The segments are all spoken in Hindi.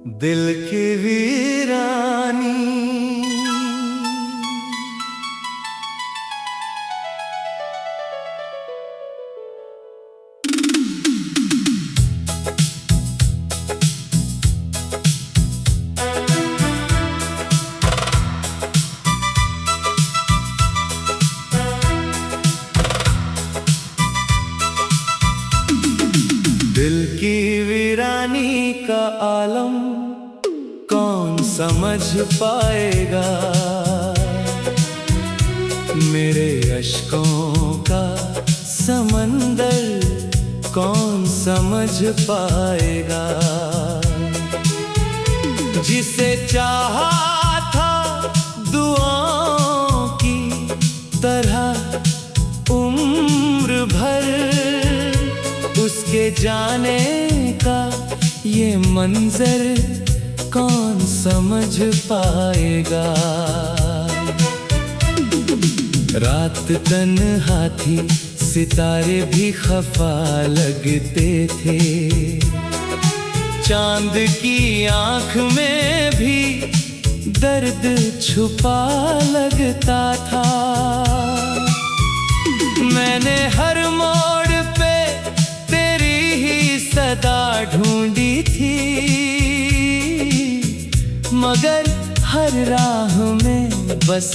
दिल की वीरानी दिल की वीरानी का आलम कौन समझ पाएगा। मेरे अश्कों का समंदर कौन समझ पाएगा। जिसे चाहा था दुआओं की तरह उम्र भर, उसके जाने का ये मंजर कौन समझ पाएगा। रात तन्हा थी, सितारे भी खफा लगते थे। चांद की आंख में भी दर्द छुपा लगता था। मैंने हर मोड़ पे तेरी ही सदा ढूंढी थी, मगर हर राह में बस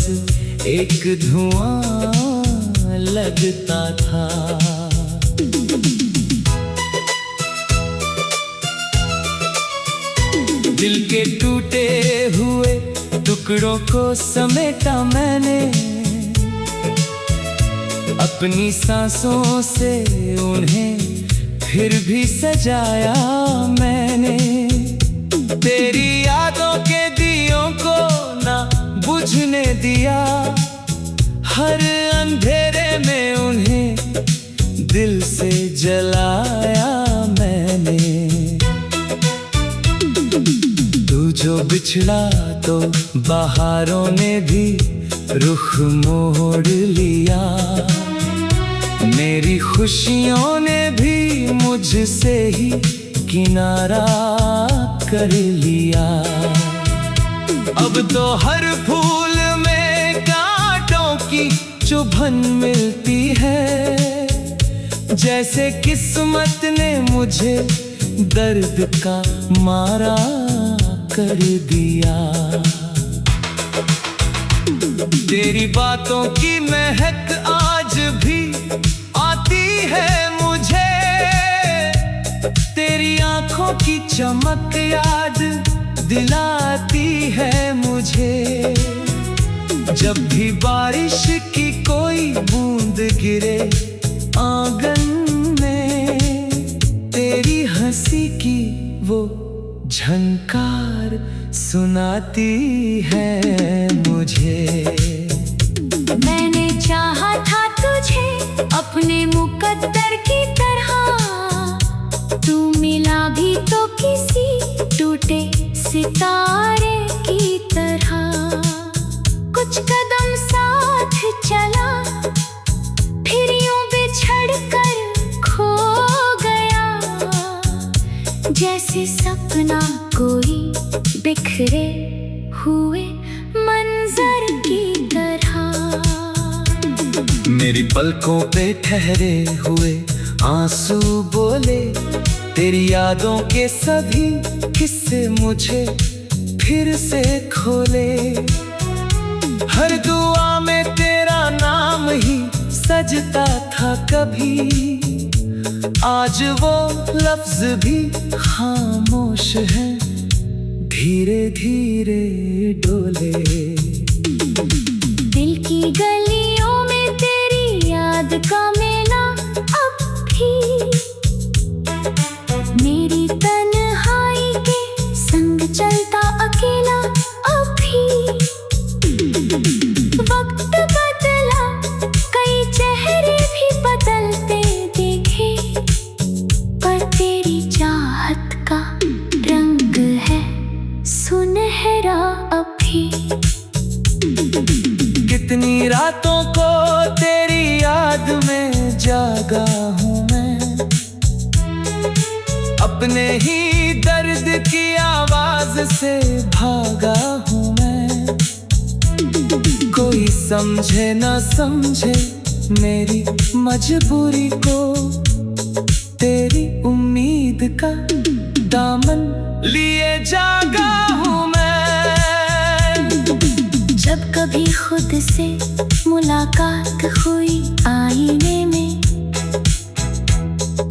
एक धुआं लगता था। दिल के टूटे हुए टुकड़ों को समेटा मैंने, अपनी सांसों से उन्हें फिर भी सजाया मैंने। तेरी यादों के दियों को ना बुझने दिया, हर अंधेरे में उन्हें दिल से जलाया मैंने। तू जो बिछड़ा तो बहारों ने भी रुख मोड़ लिया। मेरी खुशियों ने भी मुझसे ही किनारा कर लिया। अब तो हर फूल में कांटों की चुभन मिलती है, जैसे किस्मत ने मुझे दर्द का मारा कर दिया। तेरी बातों की महक आज भी आती है मुझे, तेरी आंखों की चमक याद दिलाती है मुझे। जब भी बारिश की कोई बूंद गिरे आंगन में, तेरी हंसी की वो झंकार सुनाती है मुझे। मैंने चाहा था तुझे अपने मुकद्दर की तरह, तू मिला भी तो किसी टूटे सितारे की तरह। कुछ कदम साथ चला, फिर यूं बिछड़ कर खो गया, जैसे सपना कोई बिखरे हुए मंजर की तरह। मेरी पलकों पे ठहरे हुए आंसू बोले, तेरी यादों के सभी किस्से मुझे फिर से खोले। हर दुआ में तेरा नाम ही सजता था कभी, आज वो लफ्ज भी खामोश है, धीरे धीरे डोले। दिल की गलियों में तेरी याद का मेला अब भी, मेरी तन्हाई के संग चलता अकेला अब भी। वक्त बदला, कई चेहरे भी बदलते देखे, पर तेरी चाहत का रंग है सुनहरा अभी। कितनी रातों को तेरी याद में जागा हूँ मैं, अपने ही दर्द की आवाज हाल से भागा हूँ मैं। कोई समझे ना समझे मेरी मजबूरी को, तेरी उम्मीद का दामन लिए जागा हूँ मैं। जब कभी खुद से मुलाकात हुई आईने में,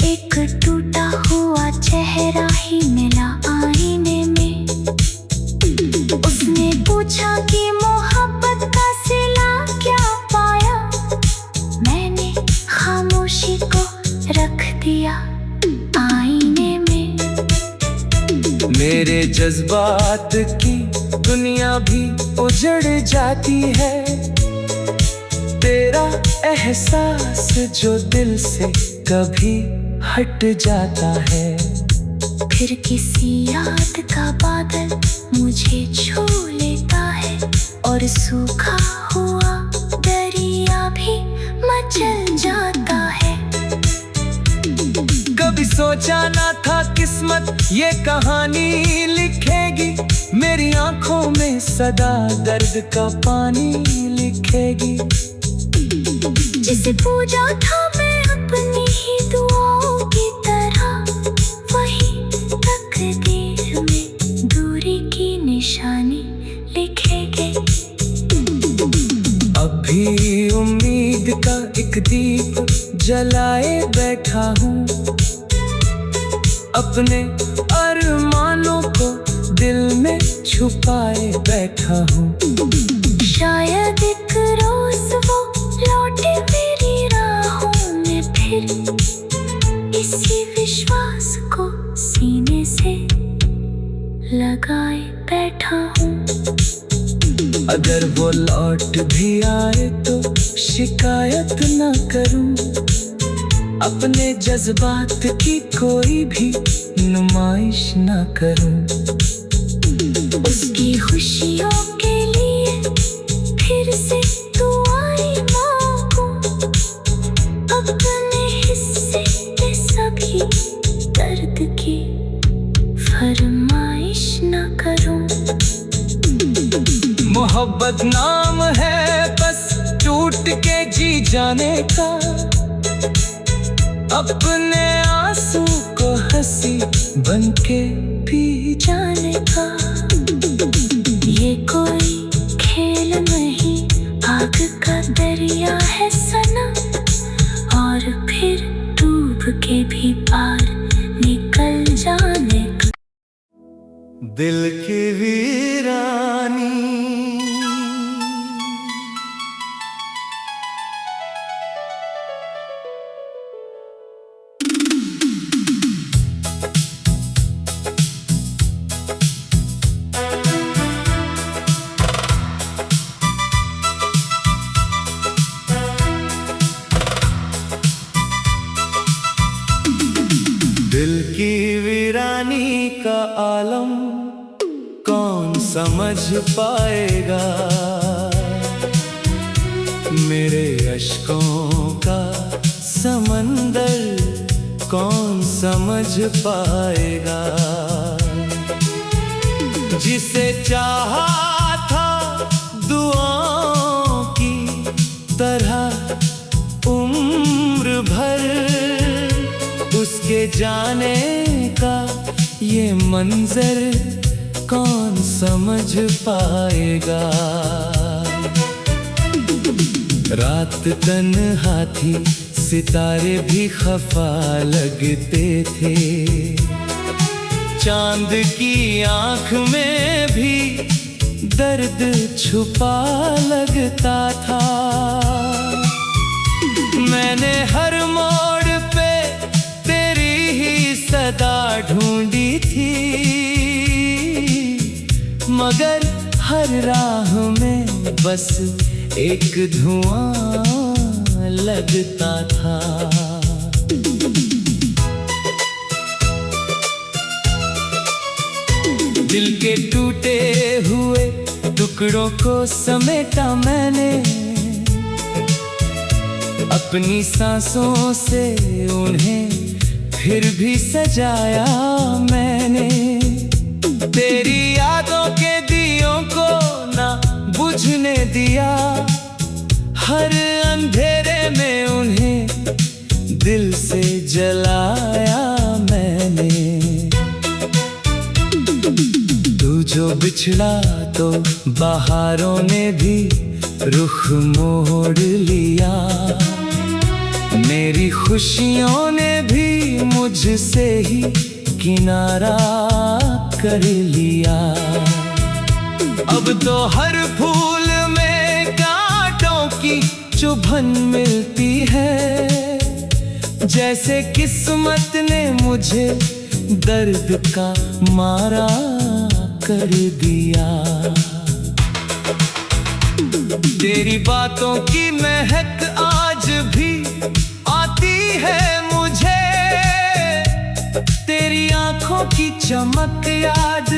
एक टूटा हुआ चेहरा ही मिला आईने में। उसने पूछा कि मोहब्बत का सिला क्या पाया, मैंने खामोशी को रख दिया आईने में। मेरे जज्बात की दुनिया भी उजड़ जाती है, तेरा एहसास जो दिल से कभी हट जाता है। फिर किसी याद का बादल मुझे छू लेता है, और सूखा हुआ दरिया भी मचल जाता है। कभी सोचा ना था किस्मत ये कहानी लिखेगी, मेरी आंखों में सदा दर्द का पानी लिखेगी। जिसे पूजा था मैं अपनी ही दुआओं की तरह, वही तकदीर में दूरी की निशानी लिखेगी। अभी उम्मीद का एक दीप जलाए बैठा हूँ, अपने अरमानों को दिल में छुपाए बैठा हूँ। शायद एक रोज वो लौटे मेरी राहों में फिर, इसी विश्वास को सीने से लगाए बैठा हूँ। अगर वो लौट भी आए तो शिकायत न करूँ, अपने जज्बात की कोई भी नुमाइश न करूँ। उसकी खुशियों के लिए फिर से दुआएं मांगूं, अपने हिस्से के सभी दर्द की फरमाइश न करूं। मोहब्बत नाम है बस टूट के जी जाने का, अपने आंसू को हंसी बनके पी जाने का। ये कोई खेल नहीं, आग का दरिया है सनम, और फिर डूब के भी पार निकल जाने का। दिल की वीरानी दिल की वीरानी का आलम कौन समझ पाएगा, मेरे अश्कों का समंदर कौन समझ पाएगा। जिसे चाहा था दुआओं की तरह उम्र भर, उसके जाने का ये मंजर कौन समझ पाएगा। रात तन्हा थी, सितारे भी खफा लगते थे, चांद की आंख में भी दर्द छुपा लगता था। मैंने हर मोड़ पे तेरी ही सदा ढूंढी थी, मगर हर राह में बस एक धुआं लगता था। दिल के टूटे हुए टुकड़ों को समेटा मैंने, अपनी सांसों से उन्हें फिर भी सजाया मैंने। तेरी बुझने दिया, हर अंधेरे में उन्हें दिल से जलाया मैंने। तू जो बिछड़ा तो बहारों ने भी रुख मोड़ लिया, मेरी खुशियों ने भी मुझसे ही किनारा कर लिया। अब तो हर फूल में कांटों की चुभन मिलती है, जैसे किस्मत ने मुझे दर्द का मारा कर दिया। तेरी बातों की महक आज भी आती है मुझे, तेरी आंखों की चमक याद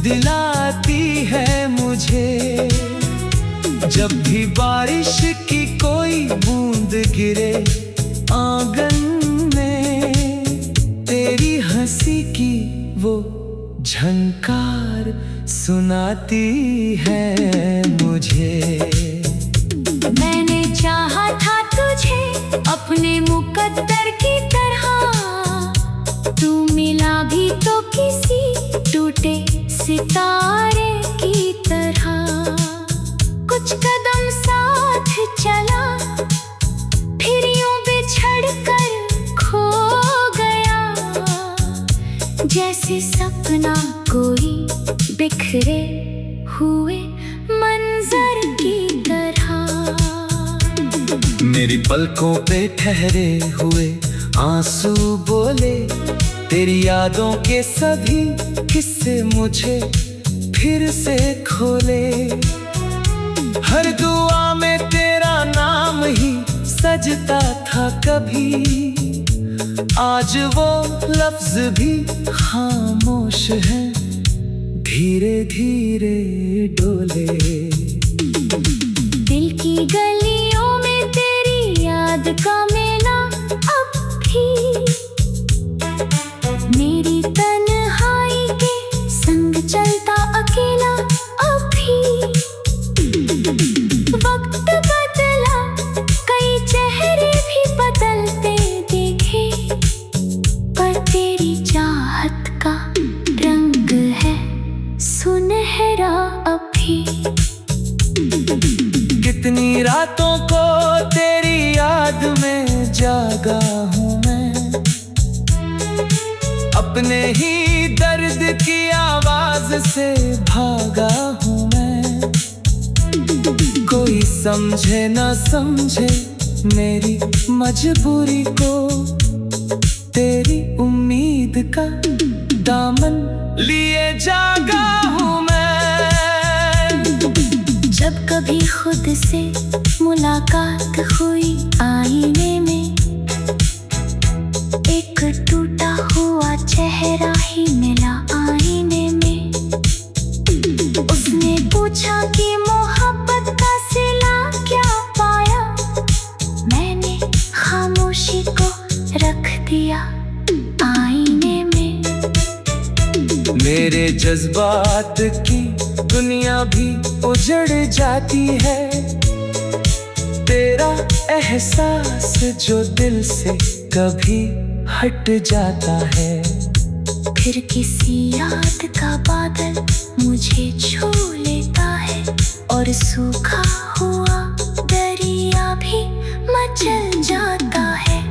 दिलाती है मुझे। जब भी बारिश की कोई बूंद गिरे आंगन में, तेरी हंसी की वो झंकार सुनाती है मुझे। मैंने चाहा था तुझे अपने मुकद्दर की तरह, तू मिला भी तो किसी टूटे सितारे की तरह। कुछ कदम साथ चला, फिर यूं बिछड़ कर खो गया, जैसे सपना कोई बिखरे हुए मंजर की तरह। मेरी पलकों पे ठहरे हुए आंसू बोले, तेरी यादों के सभी किस्से मुझे फिर से खोले। हर दुआ में तेरा नाम ही सजता था कभी, आज वो लफ्ज भी खामोश है, धीरे धीरे डोले। दिल की गलियों में तेरी याद का मेला अब भी, मेरी तन्हाई के संग चलता अकेला अब भी। वक्त बदला, कई चेहरे भी बदलते देखे, पर तेरी चाहत का रंग है सुनहरा अभी। कितनी रातों को तेरी याद में जागा हूँ मैं, अपने ही दर्द की आवाज से भागा हूँ मैं। कोई समझे न समझे मेरी मजबूरी को, तेरी उम्मीद का दामन लिए जागा हूँ मैं। जब कभी खुद से मुलाकात हुई आईने में, एक टूटा हुआ चेहरा ही मिला आईने में। उसने पूछा कि मोहब्बत का सिला क्या पाया, मैंने खामोशी को रख दिया आईने में। मेरे जज्बात की दुनिया भी उजड़ जाती है, तेरा एहसास जो दिल से कभी हट जाता है। फिर किसी याद का बादल मुझे छू लेता है, और सूखा हुआ दरिया भी मचल जाता है।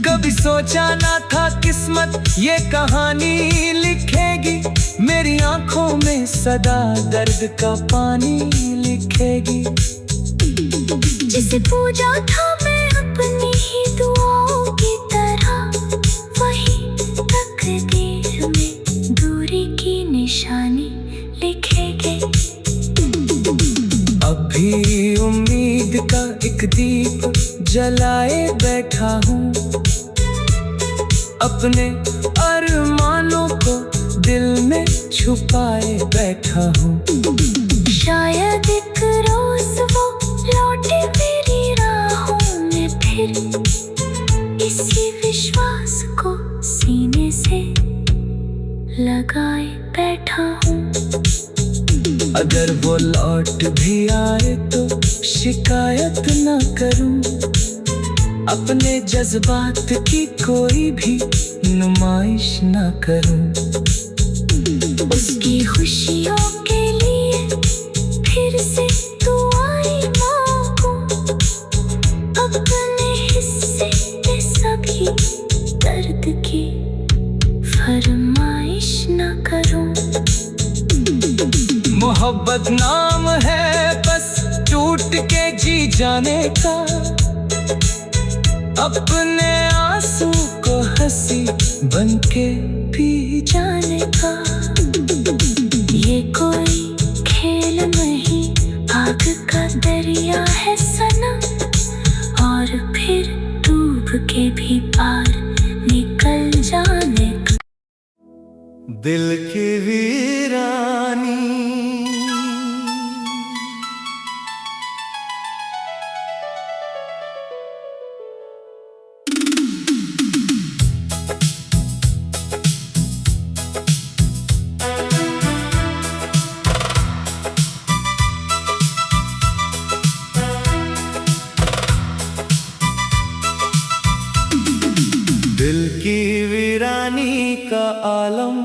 कभी सोचा ना था किस्मत ये कहानी लिखेगी, मेरी आंखों में सदा दर्द का पानी लिखेगी। जिसे पूजा था मैं अपनी ही दुआओं की तरह, वही तकदीर में दूरी की निशानी लिखेगी। अब भी उम्मीद का एक दीप जलाए बैठा हूँ, अपने अरमानों को दिल में छुपाए बैठा हूँ। शायद एक रोज वो लौटे मेरी राहों में फिर, इसी विश्वास को सीने से लगाए बैठा हूँ। अगर वो लौट भी आए तो शिकायत न करूं, अपने जज्बात की कोई भी नुमाइश न करूं। उसकी खुशियों के लिए फिर से तू आई मांगूं, अपने हिस्से के सभी दर्द की फरमाइश न करूं। मोहब्बत नाम है बस टूट के जी जाने का, अपने आंसू को हंसी बनके पी जाने का। ये कोई खेल नहीं, आग का दरिया है सनम, और फिर डूब के भी पार निकल जाने का। दिल की वीरानी दिल की वीरानी का आलम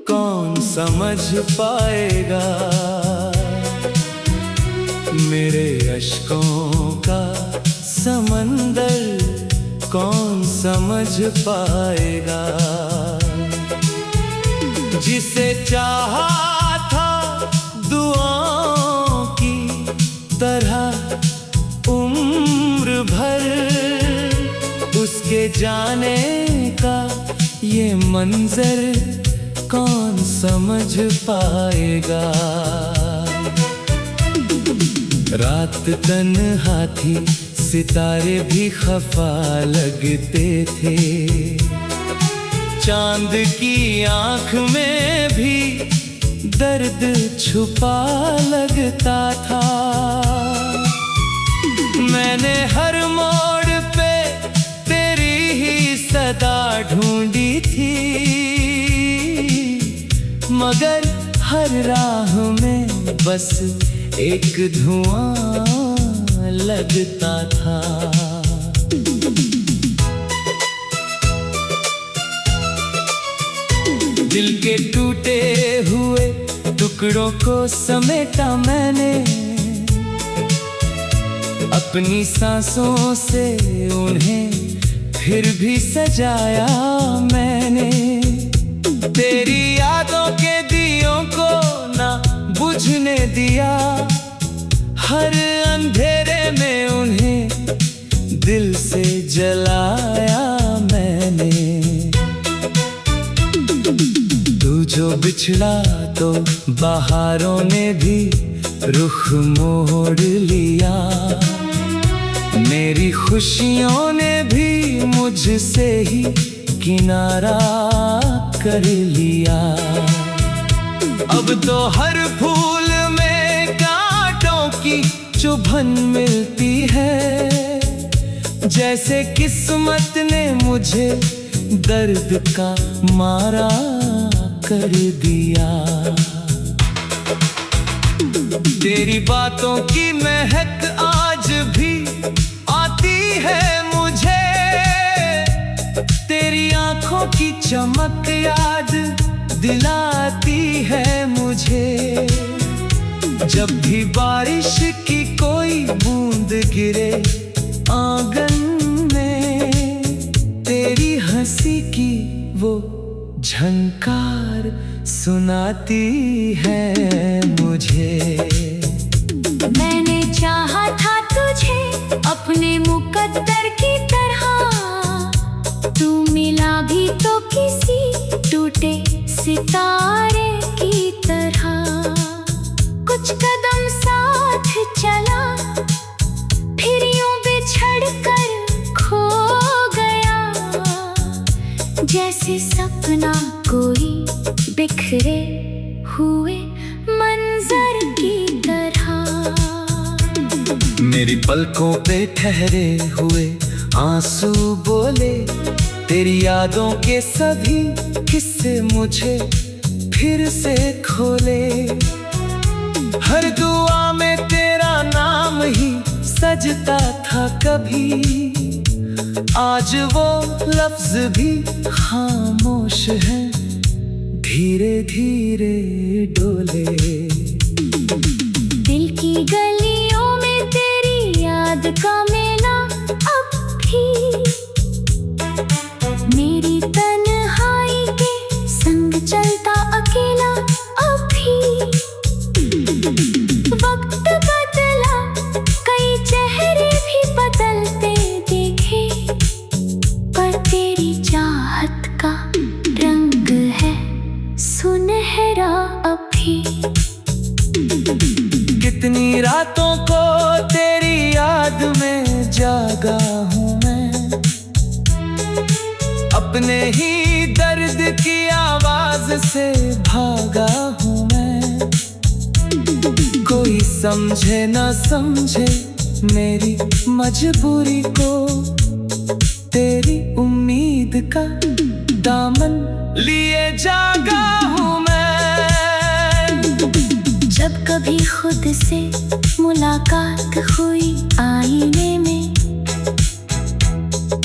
कौन समझ पाएगा, मेरे अश्कों का समंदर कौन समझ पाएगा। जिसे चाहा था दुआओं की तरह उम्र भर, उसके जाने का ये मंजर कौन समझ पाएगा। रात तन्हा थी, सितारे भी खफा लगते थे, चांद की आंख में भी दर्द छुपा लगता था। मैंने हर मोड़ पे तेरी ही सदा ढूंढी थी, मगर हर राह में बस एक धुआं लगता था। दिल के टूटे हुए टुकड़ों को समेटा मैंने, अपनी सांसों से उन्हें फिर भी सजाया मैंने। तेरी यादों के दियों को ना बुझने दिया, हर अंधेरे में उन्हें दिल से जलाया मैंने। तू जो बिछड़ा तो बहारों ने भी रुख मोड़ लिया, मेरी खुशियों ने भी मुझसे ही किनारा कर लिया। अब तो हर फूल में कांटों की चुभन मिलती है, जैसे किस्मत ने मुझे दर्द का मारा कर दिया। तेरी बातों की महक आज भी आती है मुझे, तेरी आंखों की चमक याद दिलाती है मुझे। जब भी बारिश की कोई बूंद गिरे आंगन में, तेरी हंसी की वो झंकार सुनाती है मुझे। मैंने चाहा था तुझे अपने मुकद्दर की तरह, तू मिला भी तो किसी टूटे सितारे की तरह। कुछ कदम साथ चला, फिर यूं बिछड़ कर खो गया, जैसे सपना कोई बिखरे हुए मंजर की तरह। मेरी पलकों पे ठहरे हुए आंसू बोले, तेरी यादों के सभी किस्से मुझे फिर से खोले। हर दुआ में तेरा नाम ही सजता था कभी, आज वो लफ्ज भी खामोश है, धीरे धीरे डोले। दिल की गलियों में तेरी याद का मेला अब भी, मेरी तन्हाई के संग चलता अकेला अब भी। वक्त बदला, कई चेहरे भी बदलते देखे, पर तेरी चाहत का रंग है सुनहरा अभी। कितनी रातों को तेरी याद में जागा हूँ मैं, अपने ही दर्द की आवाज से भागा हूँ मैं। कोई समझे न समझे मेरी मजबूरी को, तेरी उम्मीद का दामन लिए जागा हूँ मैं। जब कभी खुद से मुलाकात हुई आईने में,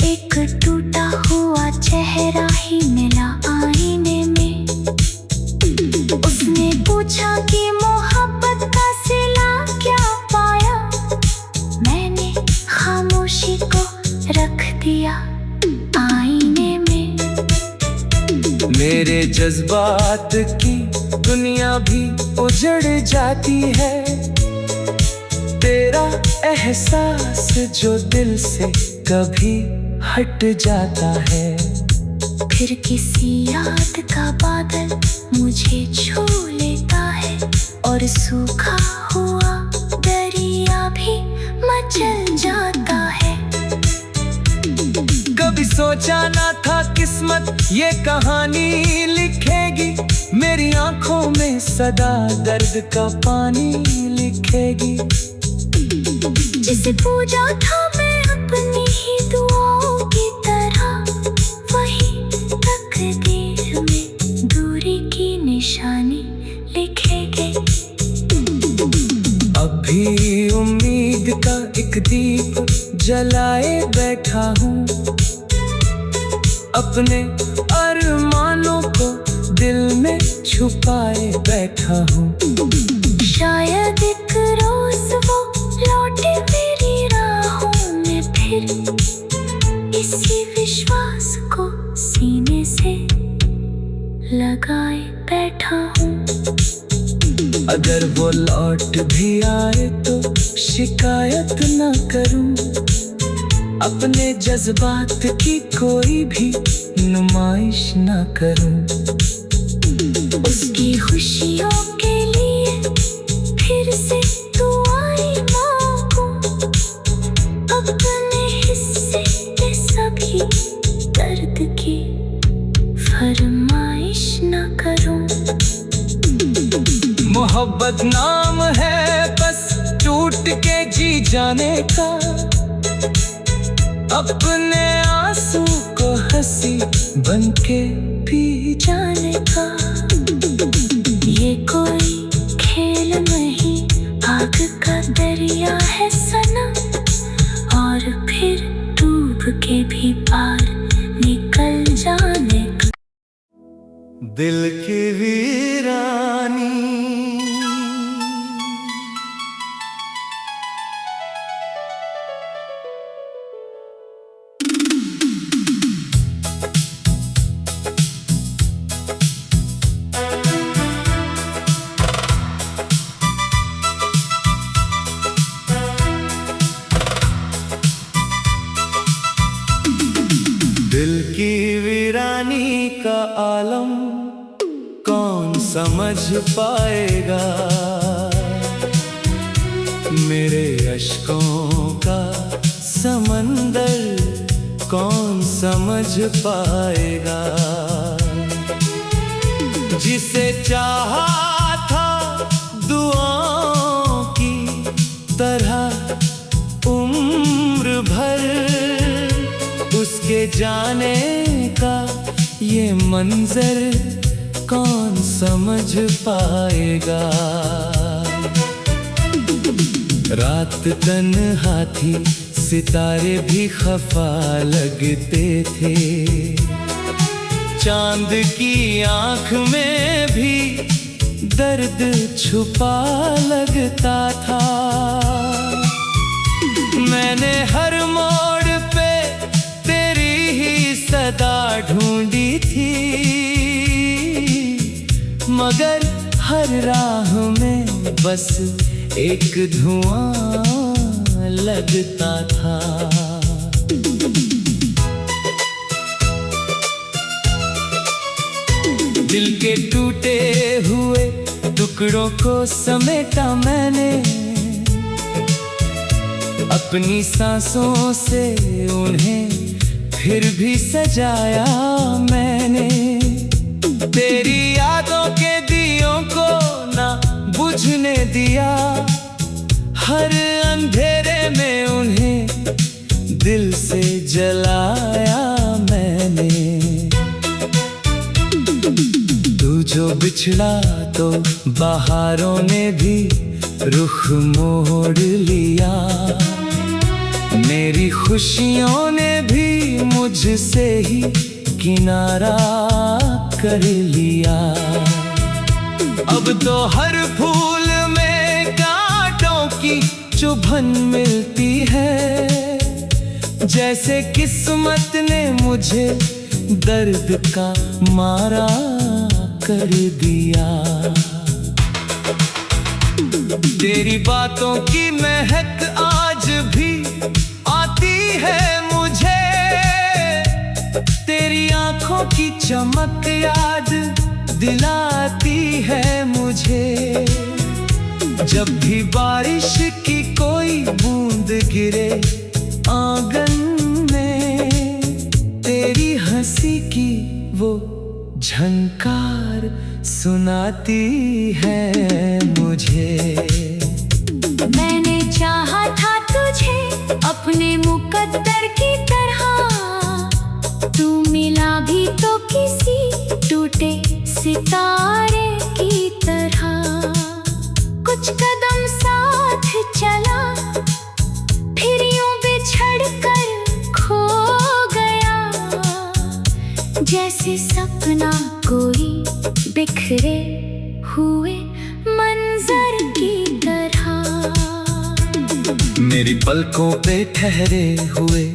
एक टूटा हुआ चेहरा ही मिला आईने में। उसने पूछा कि मोहब्बत का सिला क्या पाया, मैंने खामोशी को रख दिया आईने में। मेरे जज्बात की दुनिया भी उजड़ जाती है, तेरा एहसास जो दिल से कभी हट जाता है। फिर किसी याद का बादल मुझे छू लेता है, और सूखा हुआ दरिया भी मचल जाता है। कभी सोचा ना था किस्मत ये कहानी लिखेगी, मेरी आंखों में सदा दर्द का पानी लिखेगी। जिसे पूजा था मैं अपनी ही दुआओं की तरह, वही तकदीर में दूरी की निशानी लिखेगी। अभी उम्मीद का एक दीप जलाए बैठा हूँ, अपने अरमानों को दिल में छुपाए बैठा हूँ। शायद एक रोज वो लौटे मेरी राहों में फिर, इसी विश्वास को सीने से लगाए बैठा हूँ। अगर वो लौट भी आए तो शिकायत न करूँ, अपने जज्बात की कोई भी नुमाइश न करूँ। उसकी खुशियों के लिए फिर से दुआएं मांगूं, अपने हिस्से के सभी दर्द की फरमाइश न करूं। मोहब्बत नाम है बस टूट के जी जाने का, अपने आंसू को हंसी बनके पी जाने का। ये कोई खेल नहीं, आग का दरिया है सनम, और फिर डूब के भी पार निकल जाने का। दिल की वीरानी दिल की वीरानी का आलम कौन समझ पाएगा, मेरे अश्कों का समंदर कौन समझ पाएगा। जिसे चाहा था दुआओं की तरह उम्र भर, उसके जाने का ये मंजर कौन समझ पाएगा। रात तन्हा थी, सितारे भी खफा लगते थे। चांद की आंख में भी दर्द छुपा लगता था। मैंने हर मोड़ पे तेरी ही सदा ढूंढी थी, मगर हर राह में बस एक धुआं लगता था। दिल के टूटे हुए टुकड़ों को समेटा मैंने, अपनी सांसों से उन्हें फिर भी सजाया मैंने। तेरी यादों के दियों को ना बुझने दिया, हर अंधेरे में उन्हें दिल से जलाया मैंने। तू जो बिछड़ा तो बहारों ने भी रुख मोड़ लिया, मेरी खुशियों ने भी मुझसे ही किनारा कर लिया। अब तो हर फूल में कांटों की चुभन मिलती है, जैसे किस्मत ने मुझे दर्द का मारा कर दिया। तेरी बातों की महक आज भी आती है मुझे, तेरी आंखों की चमक याद दिलाती है मुझे। जब भी बारिश की कोई बूंद गिरे आंगन में, तेरी हंसी की वो झंकार सुनाती है मुझे। मैंने चाहा था तुझे अपने मुकद्दर की तरह, तू मिला भी तो किसी टूटे सितारे की तरह। कुछ कदम साथ चला, फिर यूं बिछड़ कर खो गया, जैसे सपना कोई बिखरे हुए मंजर की तरह। मेरी पलकों पे ठहरे हुए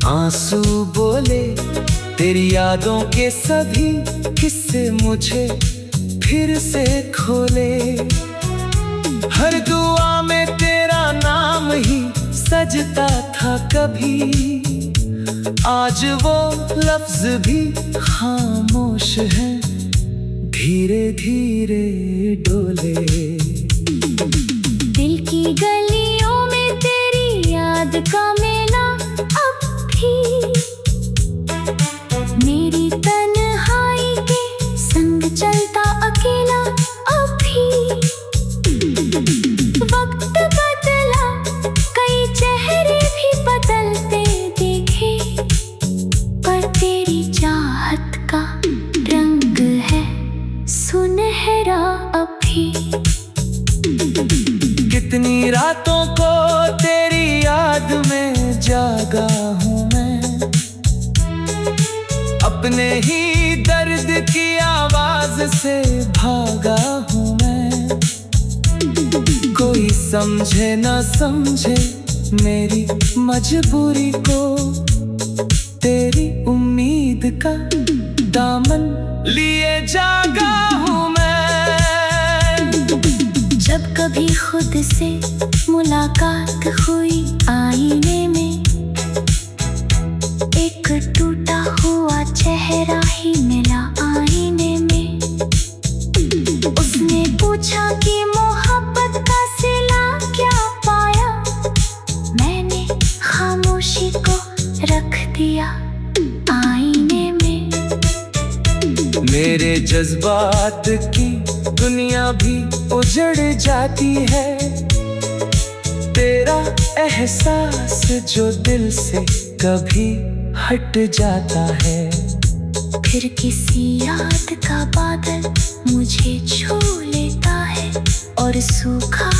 आंसू बोले, तेरी यादों के सभी किस्से मुझे फिर से खोले। हर दुआ में तेरा नाम ही सजता था कभी, आज वो लफ्ज भी खामोश है, धीरे धीरे डोले। दिल की गलियों में तेरी याद का मेला अब भी, मेरी तन्हाई के संग चलता अकेला अब भी। वक्त बदला, कई चेहरे भी बदलते देखे, पर तेरी चाहत का रंग है सुनहरा अभी। कितनी रातों को तेरी याद में जागा हूँ मैं, अपने ही दर्द की आवाज से भागा हूँ मैं। कोई समझे न समझे मेरी मजबूरी को, तेरी उम्मीद का दामन लिए जागा हूँ मैं। जब कभी खुद से मुलाकात हुई आईने में, एक टूटा हुआ चेहरा ही मिला आईने में। उसने पूछा कि मोहब्बत का सिला क्या पाया, मैंने खामोशी को रख दिया आईने में। मेरे जज्बात की दुनिया भी उजड़ जाती है, तेरा एहसास जो दिल से कभी हट जाता है। फिर किसी याद का बादल मुझे छू लेता है और सूखा